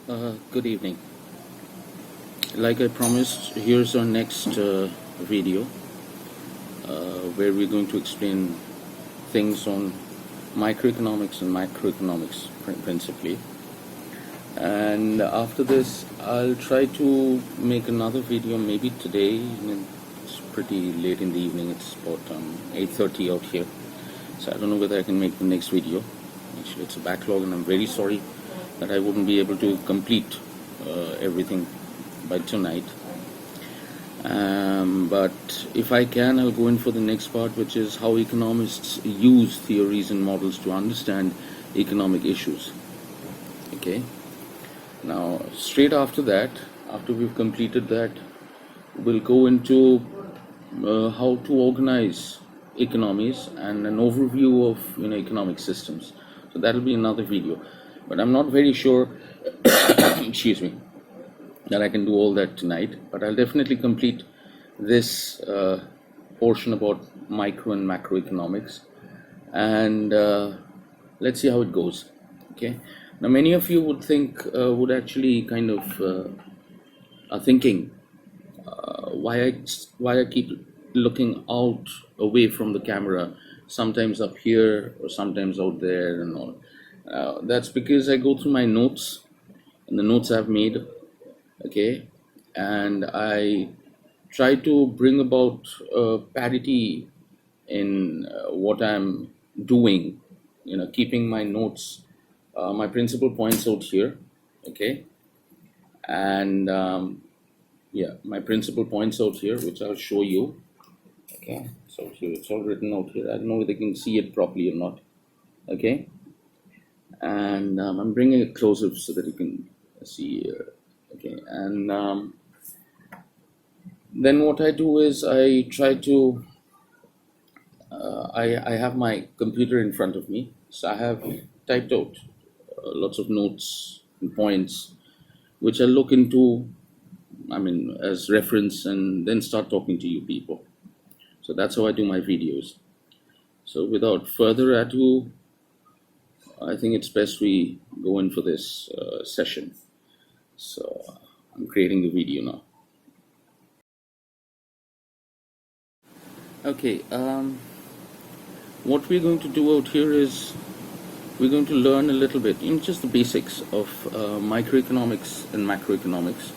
Good evening. Like I promised, here's our next video where we're going to explain things on microeconomics and macroeconomics principally. And after this, I'll try to make another video maybe today. It's pretty late in the evening. It's about 8:30 out here. So I don't know whether I can make the next video. Actually, it's a backlog, and I'm very sorry that I wouldn't be able to complete everything by tonight. But if I can, I'll go in for the next part, which is how economists use theories and models to understand economic issues. Okay. Now, straight after that, after we've completed that, we'll go into how to organize economies and an overview of economic systems. So that'll be another video. But I'm not very sure, excuse me, that I can do all that tonight. But I'll definitely complete this portion about micro and macroeconomics, and let's see how it goes. Okay. Now, many of you would think, would actually kind of are thinking why I keep looking out away from the camera, sometimes up here or sometimes out there and all. That's because I go through my notes and the notes I've made, okay, and I try to bring about parity in what I'm doing, keeping my notes, my principal points out here, okay, and yeah, my principal points out here, which I'll show you. Okay, so here it's all written out here. I don't know if they can see it properly or not. Okay, and I'm bringing it closer so that you can see. Okay, and then what I do is I try to. I have my computer in front of me, so I have typed out lots of notes and points, which I look into. I mean, as reference, and then start talking to you people. So that's how I do my videos. So without further ado, I think it's best we go in for this session. So I'm creating the video now. Okay, what we're going to do out here is we're going to learn a little bit, just the basics of microeconomics and macroeconomics.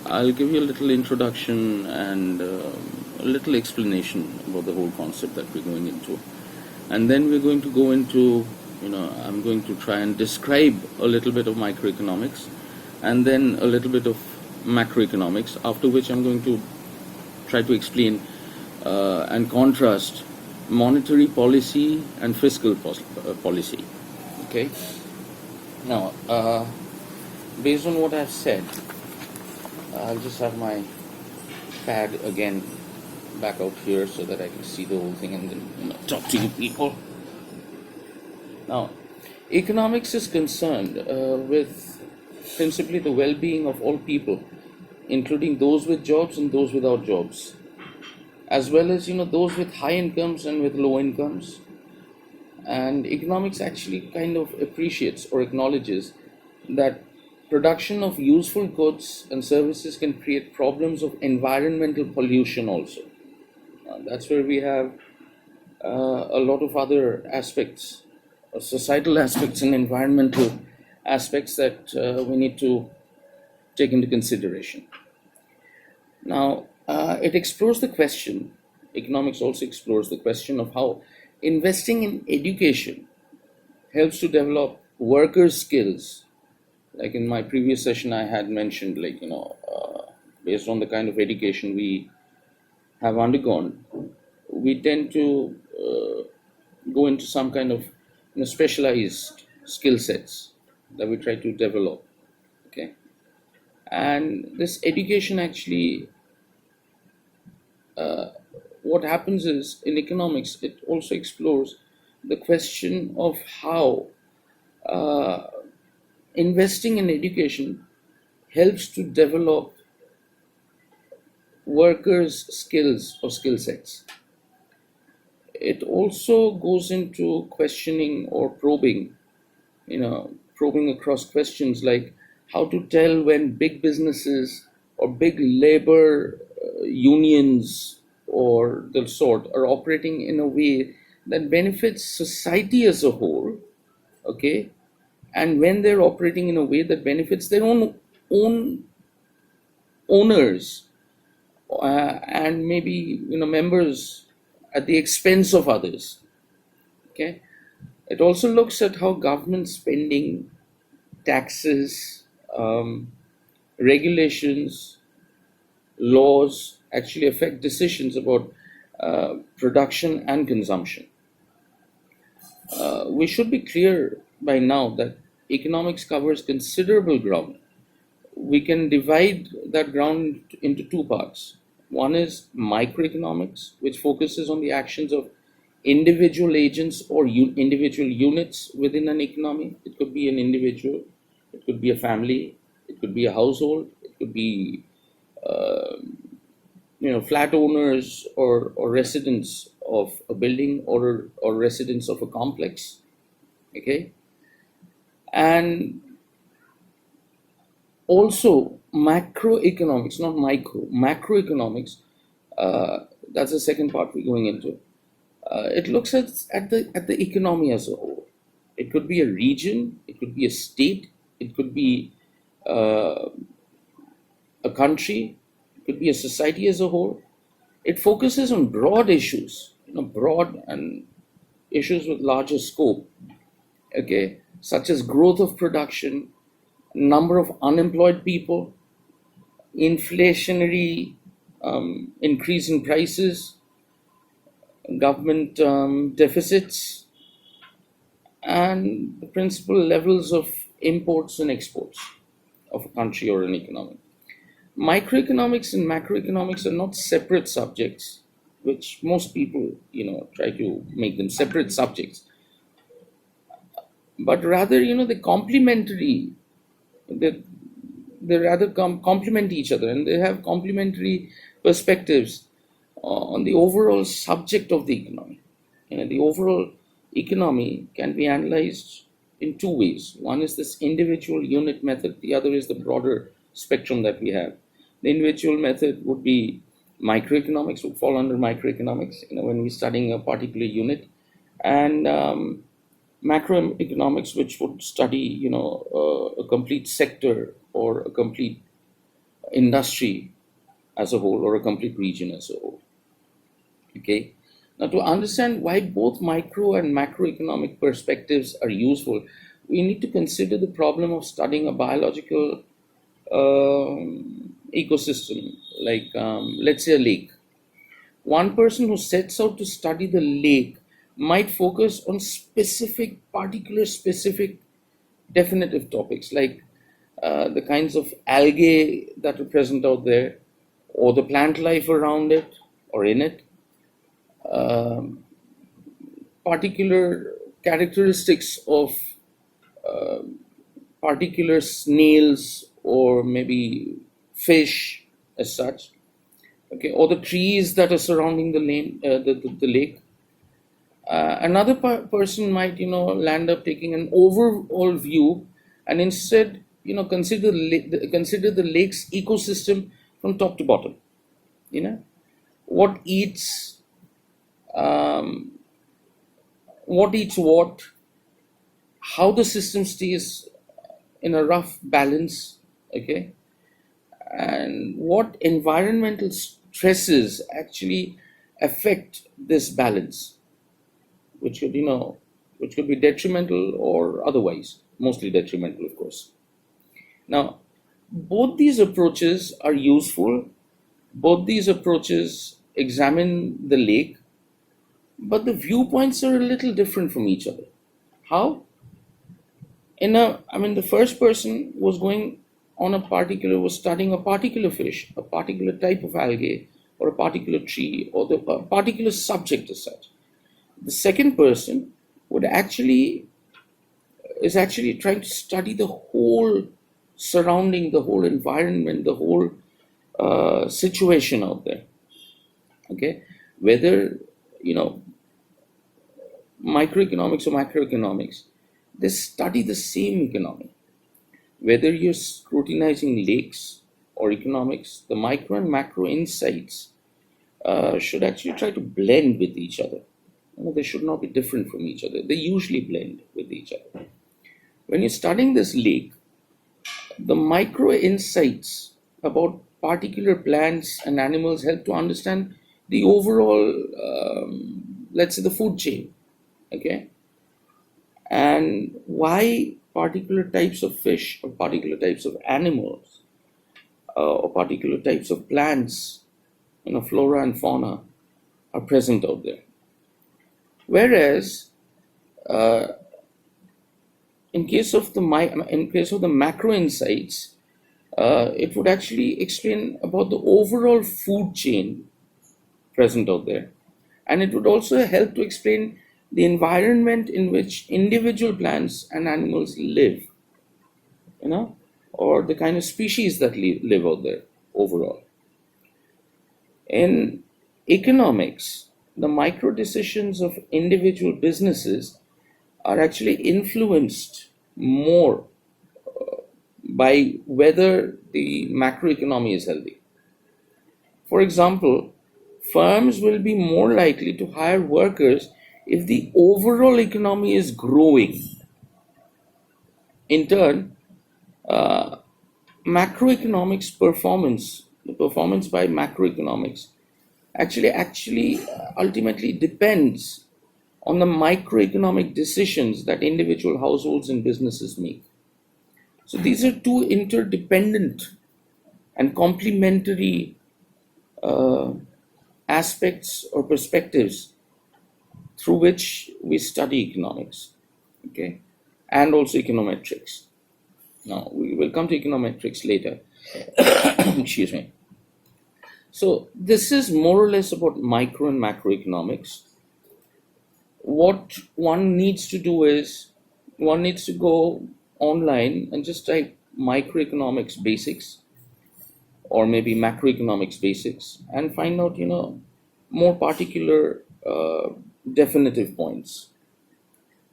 I'll give you a little introduction and a little explanation about the whole concept that we're going into. And then we're going to go into, I'm going to try and describe a little bit of microeconomics and then a little bit of macroeconomics, after which I'm going to try to explain and contrast monetary policy and fiscal policy. Okay. Now, based on what I've said, I'll just have my pad again back out here so that I can see the whole thing and then talk to you people. Now, economics is concerned with principally the well-being of all people, including those with jobs and those without jobs, as well as those with high incomes and with low incomes. And economics actually kind of appreciates or acknowledges that production of useful goods and services can create problems of environmental pollution also. That's where we have a lot of other aspects, societal aspects and environmental aspects that we need to take into consideration. Now, it explores the question, economics also explores the question of how investing in education helps to develop workers' skills. Like in my previous session, I had mentioned, based on the kind of education we have undergone, we tend to go into some kind of specialized skill sets that we try to develop. Okay, and this education actually, what happens is in economics, it also explores the question of how investing in education helps to develop workers' skills or skill sets. It also goes into questioning or probing, probing across questions like how to tell when big businesses or big labor unions or the sort are operating in a way that benefits society as a whole, okay, and when they're operating in a way that benefits their own owners, and maybe members at the expense of others. Okay, it also looks at how government spending, taxes, regulations, laws actually affect decisions about production and consumption. We should be clear by now that economics covers considerable ground. We can divide that ground into two parts. One is microeconomics, which focuses on the actions of individual agents or individual units within an economy. It could be an individual, it could be a family, it could be a household, it could be flat owners or residents of a building or residents of a complex. Okay, and also macroeconomics, not micro, macroeconomics. That's the second part we're going into. It looks at the economy as a whole. It could be a region, it could be a state, it could be uh, a country, it could be a society as a whole. It focuses on broad issues, broad and issues with larger scope, okay, such as growth of production, number of unemployed people, inflationary increase in prices, government deficits, and the principal levels of imports and exports of a country or an economy. Microeconomics and macroeconomics are not separate subjects, which most people, try to make them separate subjects, but rather, they complementary. They, they rather complement each other, and they have complementary perspectives on the overall subject of the economy. The overall economy can be analyzed in two ways. One is this individual unit method, the other is the broader spectrum that we have. The individual method would be microeconomics, would fall under microeconomics, when we're studying a particular unit, and macroeconomics, which would study, a complete sector or a complete industry as a whole or a complete region as a whole. Okay. Now, to understand why both micro and macroeconomic perspectives are useful, we need to consider the problem of studying a biological ecosystem, like let's say a lake. One person who sets out to study the lake might focus on specific, definitive topics, like the kinds of algae that are present out there, or the plant life around it or in it, um, particular characteristics of particular snails or maybe fish as such, okay, or the trees that are surrounding the lake. Another person might, land up taking an overall view and instead, consider the lake's ecosystem from top to bottom. You know, what eats, um, what, how the system stays in a rough balance, okay, and what environmental stresses actually affect this balance, which could, which could be detrimental or otherwise, mostly detrimental, of course. Now, both these approaches are useful. Both these approaches examine the lake, but the viewpoints are a little different from each other. How? The first person was studying a particular fish, a particular type of algae, or a particular tree, or a particular subject as such. The second person is actually trying to study the whole surrounding, the whole environment, the whole situation out there. Okay, whether microeconomics or macroeconomics, they study the same economy. Whether you're scrutinizing lakes or economics, the micro and macro insights should actually try to blend with each other. They should not be different from each other. They usually blend with each other. When you're studying this lake, the micro insights about particular plants and animals help to understand the overall, let's say, the food chain, okay, and why particular types of fish or particular types of animals or particular types of plants, flora and fauna are present out there. Whereas, uh, in case of the macro insights, it would actually explain about the overall food chain present out there, and it would also help to explain the environment in which individual plants and animals live, or the kind of species that live out there overall. In economics, the micro decisions of individual businesses are actually influenced more by whether the macroeconomy is healthy. For example, firms will be more likely to hire workers if the overall economy is growing. In turn, macroeconomics performance, the performance by macroeconomics, actually ultimately depends on the microeconomic decisions that individual households and businesses make. So these are two interdependent and complementary aspects or perspectives through which we study economics, okay, and also econometrics. Now we will come to econometrics later. Excuse me. So this is more or less about micro and macroeconomics. What one needs to do is one needs to go online and just type microeconomics basics or maybe macroeconomics basics and find out, more particular definitive points.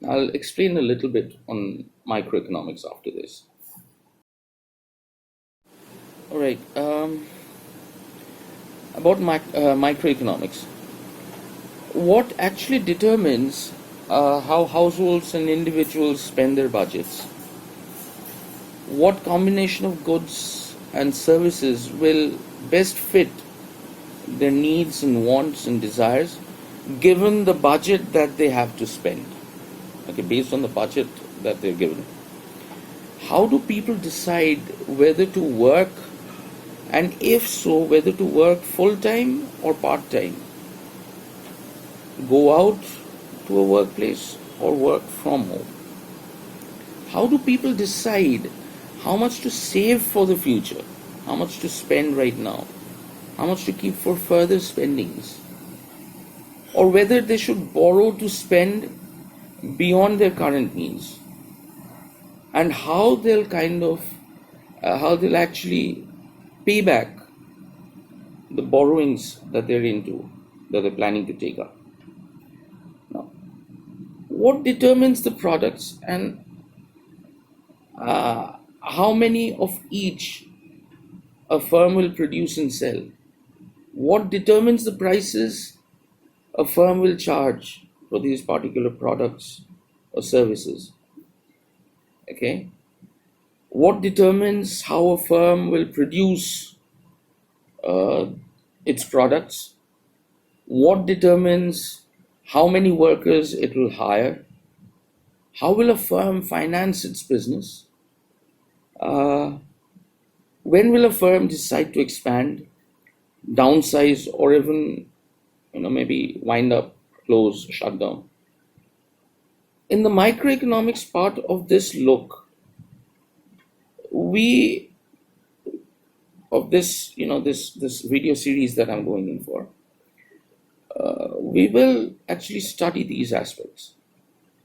I'll explain a little bit on microeconomics after this. All right, about microeconomics. What actually determines how households and individuals spend their budgets? What combination of goods and services will best fit their needs and wants and desires given the budget that they have to spend? Okay, based on the budget that they're given. How do people decide whether to work, and if so, whether to work full-time or part-time? Go out to a workplace or work from home? How do people decide how much to save for the future, how much to spend right now, how much to keep for further spendings, or whether they should borrow to spend beyond their current needs, and how they'll actually pay back the borrowings that they're planning to take up. Now, what determines the products and how many of each a firm will produce and sell? What determines the prices a firm will charge for these particular products or services? Okay. What determines how a firm will produce its products? What determines how many workers it will hire? How will a firm finance its business? When will a firm decide to expand, downsize, or even, maybe wind up, close, shut down? In the microeconomics part of this look, we of this, this video series that I'm going in for, we will actually study these aspects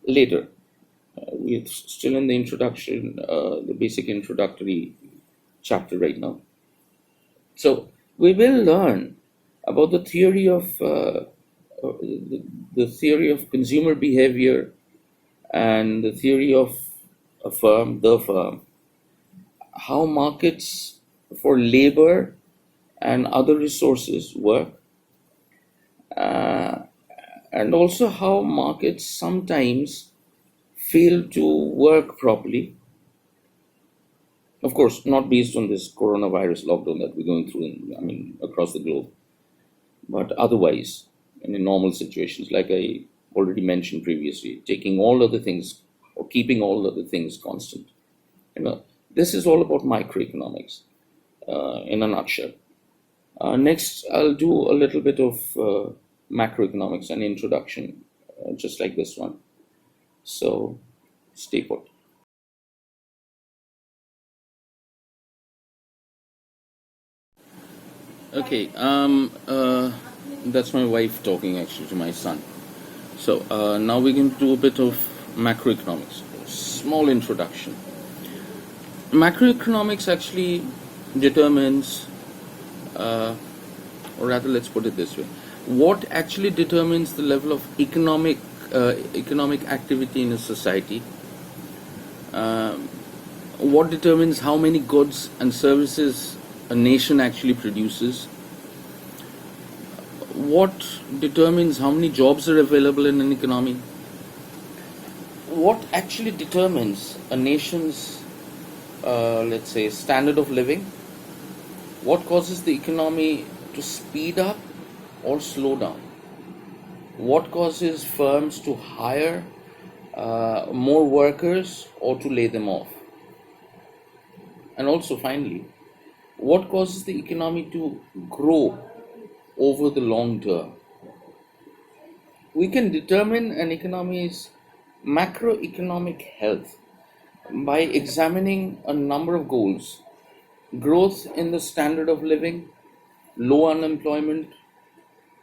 later. We're still in the introduction, the basic introductory chapter right now. So we will learn about the theory of the theory of consumer behavior and the theory of a firm, the firm, how markets for labor and other resources work, uh, and also how markets sometimes fail to work properly. Of course, not based on this coronavirus lockdown that we're going through, across the globe, but otherwise, in normal situations, like I already mentioned previously, taking all other things or keeping all other things constant. This is all about microeconomics in a nutshell. Next, I'll do a little bit of macroeconomics, an introduction, just like this one. So, stay put. Okay, that's my wife talking actually to my son. So now we're going to do a bit of macroeconomics. Small introduction. Macroeconomics actually determines, or rather, let's put it this way: what actually determines the level of economic activity in a society. What determines how many goods and services a nation actually produces. What determines how many jobs are available in an economy. What actually determines a nation's, let's say, standard of living. What causes the economy to speed up or slow down. What causes firms to hire more workers or to lay them off. And also, finally, what causes the economy to grow over the long term. We can determine an economy's macroeconomic health by examining a number of goals: growth in the standard of living, low unemployment,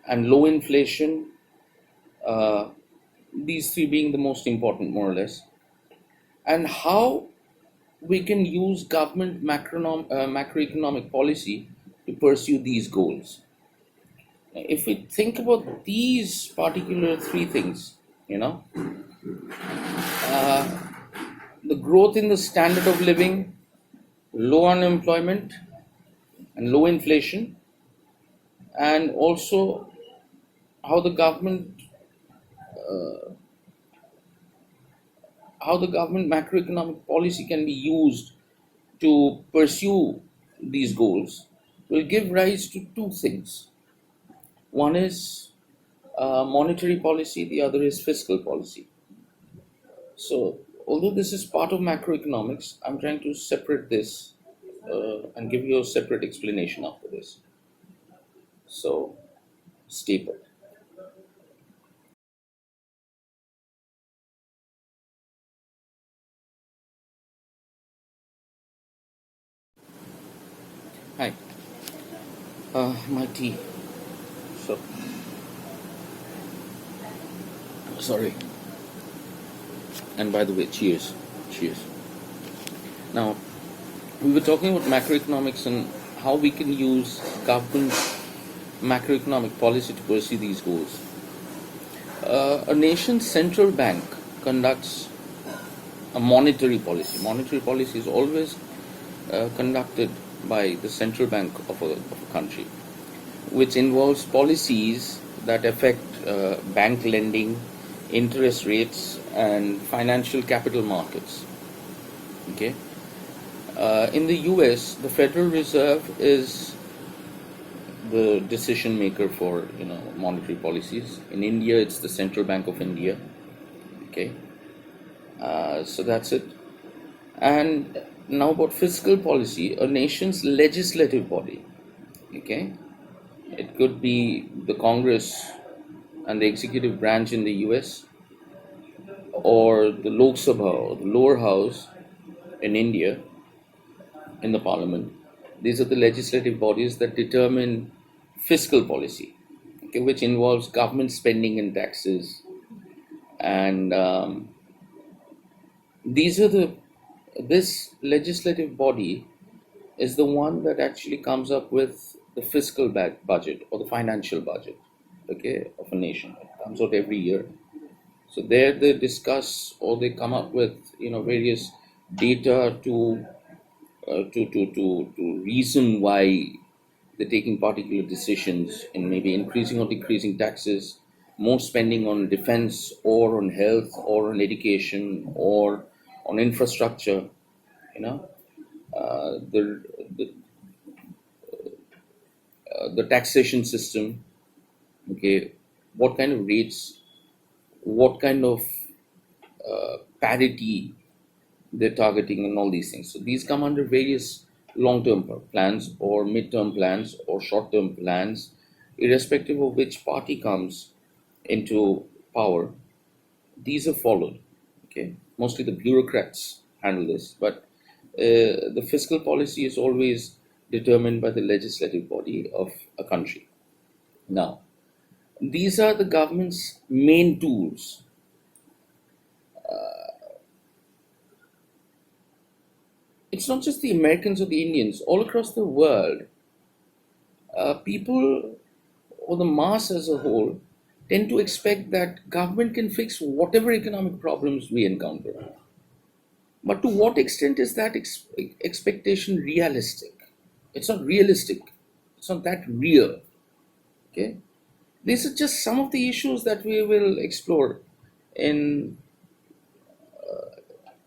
and low inflation, uh, these three being the most important, more or less, and how we can use government macroeconomic policy to pursue these goals. If we think about these particular three things, the growth in the standard of living, low unemployment, and low inflation, and also how the government macroeconomic policy can be used to pursue these goals, will give rise to two things. One is monetary policy, the other is fiscal policy. So, although this is part of macroeconomics, I'm trying to separate this and give you a separate explanation after this. So, stay put. Hi, my tea. So, sorry. And by the way, cheers. Cheers. Now, we were talking about macroeconomics and how we can use government macroeconomic policy to pursue these goals. A nation's central bank conducts a monetary policy. Monetary policy is always conducted by the central bank of a country, which involves policies that affect bank lending, interest rates, and financial capital markets. Okay. In the US, the Federal Reserve is the decision maker for monetary policies. In India, it's the Central Bank of India. Okay, so that's it. And now about fiscal policy, a nation's legislative body. Okay, it could be the Congress and the executive branch in the US, or the Lok Sabha, or the lower house in India, in the parliament. These are the legislative bodies that determine fiscal policy, okay, which involves government spending and taxes. And this legislative body is the one that actually comes up with the fiscal budget or the financial budget, okay, of a nation. It comes out every year. So there they discuss or they come up with various data to to reason why they're taking particular decisions in maybe increasing or decreasing taxes, more spending on defense or on health or on education or on infrastructure, you know, the the taxation system, okay, what kind of rates, what kind of parity they're targeting, and all these things. So these come under various long-term plans or mid-term plans or short-term plans, irrespective of which party comes into power. These are followed. Okay, mostly the bureaucrats handle this, but the fiscal policy is always determined by the legislative body of a country. Now, these are the government's main tools. It's not just the Americans or the Indians. All across the world, people or the mass as a whole tend to expect that government can fix whatever economic problems we encounter. But to what extent is that expectation realistic? It's not realistic. It's not that real. Okay, these are just some of the issues that we will explore in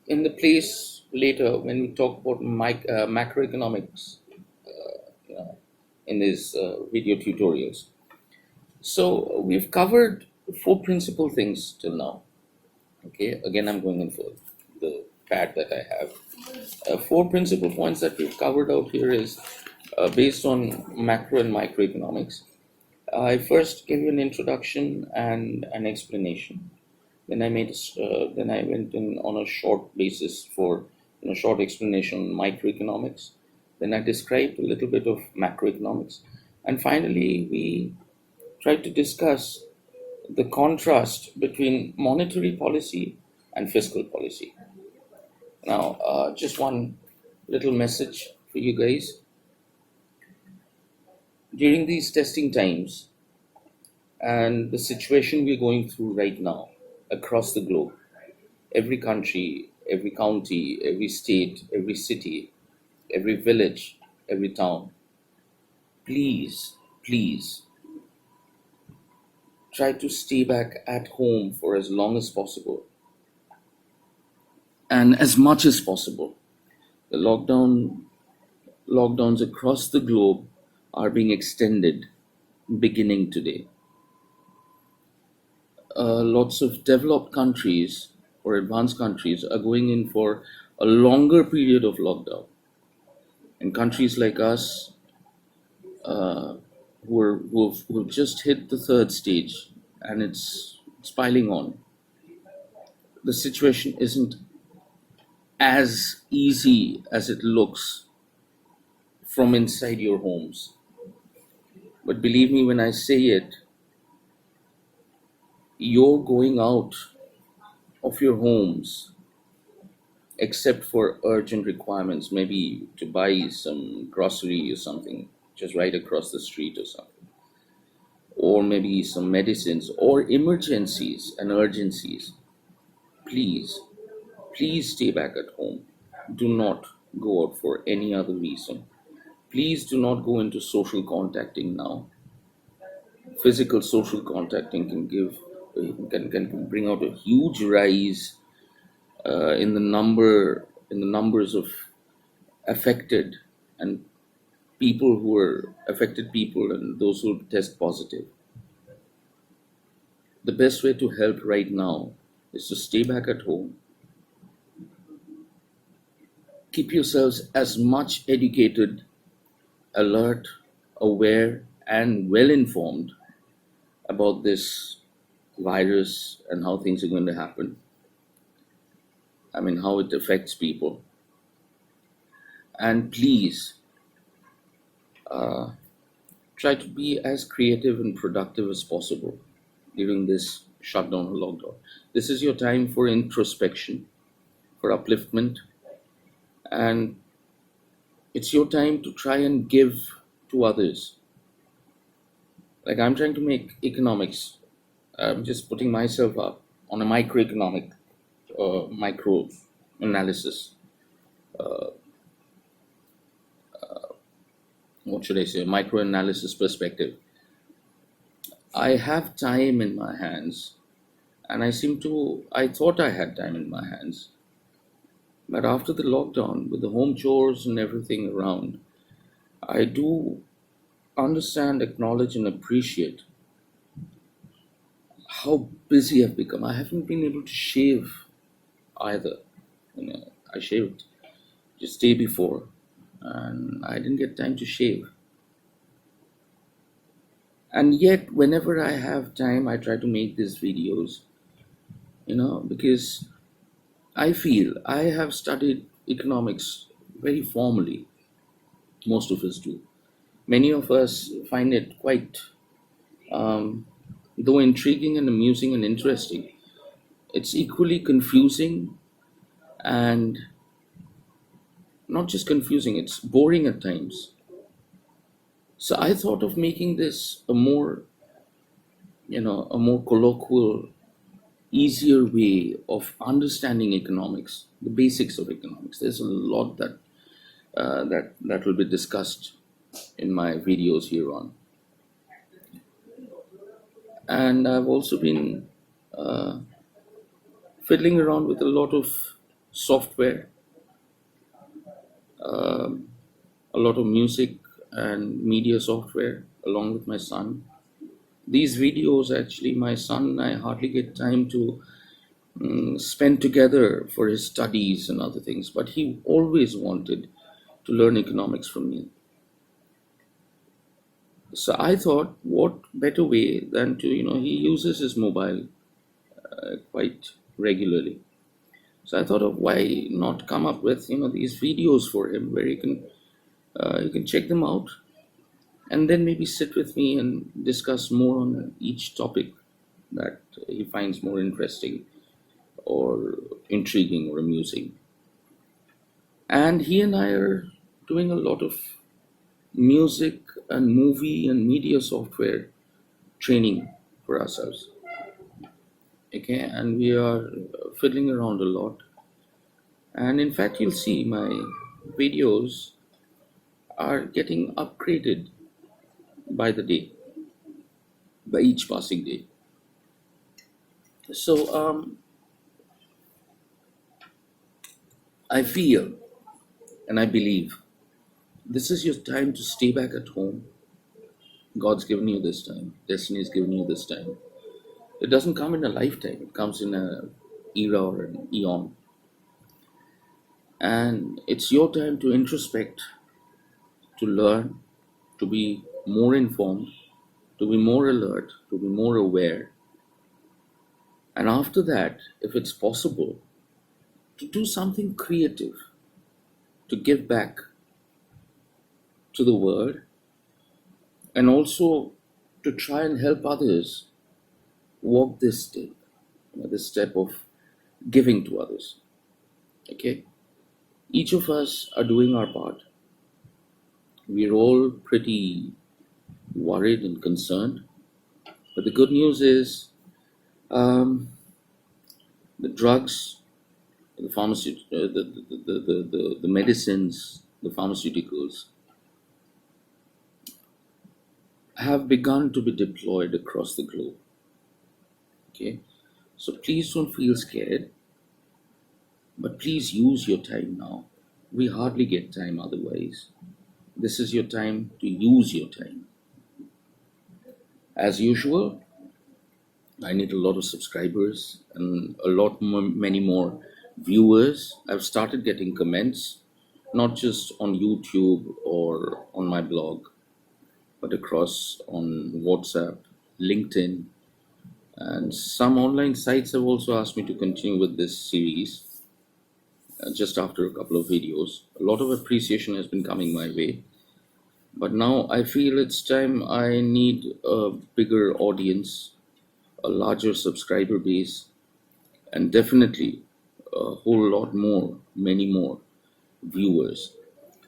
the place later when we talk about macroeconomics, you know, in these video tutorials. So we've covered four principal things till now. Okay, again, I'm going in for the pad that I have. Four principal points that we've covered out here is based on macro and microeconomics. I first gave you an introduction and an explanation. Then then I went in on a short basis for short explanation on microeconomics. Then I described a little bit of macroeconomics, and finally we tried to discuss the contrast between monetary policy and fiscal policy. Now, just one little message for you guys. During these testing times and the situation we're going through right now across the globe, every country, every county, every state, every city, every village, every town, please, please try to stay back at home for as long as possible and as much as possible. The lockdowns across the globe are being extended beginning today. Lots of developed countries or advanced countries are going in for a longer period of lockdown. And countries like us, who've just hit the third stage, and it's piling on. The situation isn't as easy as it looks from inside your homes. But believe me when I say it, you're going out of your homes except for urgent requirements, maybe to buy some grocery or something, just right across the street or something, or maybe some medicines or emergencies and urgencies. Please, please stay back at home. Do not go out for any other reason. Please do not go into social contacting now. Physical social contacting can bring out a huge rise in the numbers of affected and people who are affected people and those who test positive. The best way to help right now is to stay back at home. Keep yourselves as much educated, alert, aware, and well informed about this virus and how things are going to happen. I mean, how it affects people. And please try to be as creative and productive as possible during this shutdown or lockdown. This is your time for introspection, for upliftment, and it's your time to try and give to others. Like I'm trying to make economics, I'm just putting myself up on a microeconomic micro analysis. what should I say, microanalysis perspective. I have time in my hands, and I thought I had time in my hands. But after the lockdown, with the home chores and everything around, I do understand, acknowledge, and appreciate how busy I've become. I haven't been able to shave either. I shaved just day before, and I didn't get time to shave. And yet, whenever I have time, I try to make these videos, because I feel I have studied economics very formally. Most of us do. Many of us find it quite, um, though intriguing and amusing and interesting, it's equally confusing, and not just confusing, it's boring at times. So I thought of making this a more colloquial, easier way of understanding economics, the basics of economics. There's a lot that will be discussed in my videos here on, and I've also been fiddling around with a lot of software, a lot of music and media software, along with my son. These videos, actually, my son and I hardly get time to spend together for his studies and other things, but he always wanted to learn economics from me. So I thought, what better way than to, he uses his mobile quite regularly. So I thought of why not come up with, these videos for him where you can check them out, and then maybe sit with me and discuss more on each topic that he finds more interesting or intriguing or amusing. And he and I are doing a lot of music and movie and media software training for ourselves. Okay, and we are fiddling around a lot. And in fact, you'll see my videos are getting upgraded by the day, by each passing day. So I feel and I believe this is your time to stay back at home. God's given you this time. Destiny's given you this time. It doesn't come in a lifetime. It comes in a era or an eon. And it's your time to introspect, to learn, to be more informed, to be more alert, to be more aware. And after that, if it's possible, to do something creative, to give back to the world, and also to try and help others walk this step, this step of giving to others. Okay? Each of us are doing our part. We're all pretty worried and concerned. But the good news is um, the drugs, the pharmacy, the medicines, the pharmaceuticals have begun to be deployed across the globe. Okay, so please don't feel scared, but please use your time now. We hardly get time otherwise. This is your time to use your time. As usual, I need a lot of subscribers and a lot more, many more viewers. I've started getting comments, not just on YouTube or on my blog, but across on WhatsApp, LinkedIn, and some online sites have also asked me to continue with this series just after a couple of videos. A lot of appreciation has been coming my way, but now I feel it's time I need a bigger audience, a larger subscriber base, and definitely a whole lot more, many more viewers.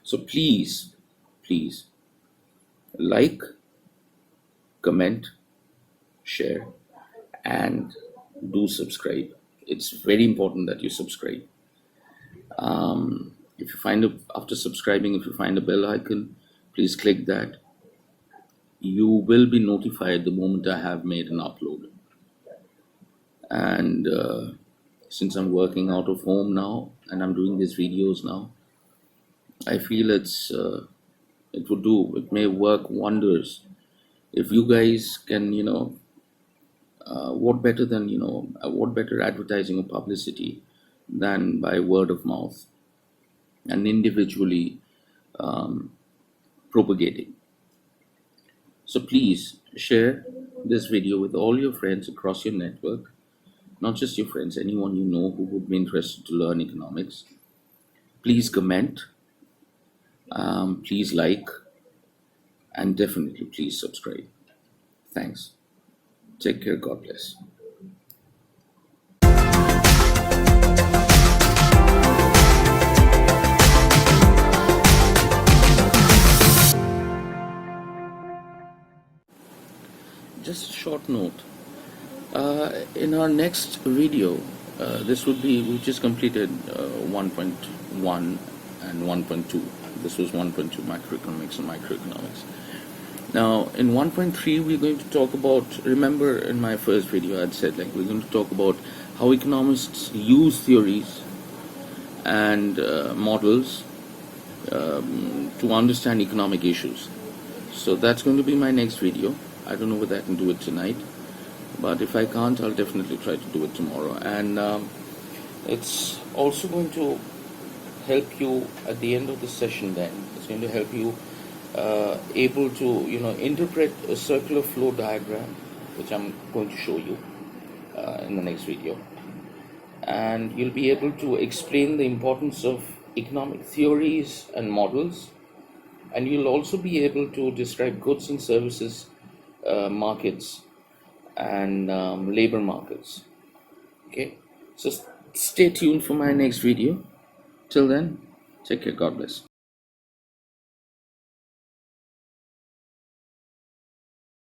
So please like, comment, share, and do subscribe. It's very important that you subscribe. If you find after subscribing, if you find a bell icon, please click that. You will be notified the moment I have made an upload. And since I'm working out of home now and I'm doing these videos now, I feel it may work wonders if you guys can, what better advertising or publicity than by word of mouth and individually propagating. So please share this video with all your friends across your network, not just your friends, anyone you know who would be interested to learn economics. Please comment, please like, and definitely please subscribe. Thanks. Take care. God bless. Just a short note. In our next video, we just completed 1.1 and 1.2. This was 1.2 macroeconomics and microeconomics. Now, in 1.3, we're going to talk about, remember in my first video, I'd said we're going to talk about how economists use theories and models to understand economic issues. So that's going to be my next video. I don't know whether I can do it tonight, but if I can't, I'll definitely try to do it tomorrow. And it's also going to help you at the end of the session. Then it's going to help you able to interpret a circular flow diagram, which I'm going to show you in the next video, and you'll be able to explain the importance of economic theories and models, and you'll also be able to describe goods and services markets and labor markets. Okay, so stay tuned for my next video. Till then, take care. God bless.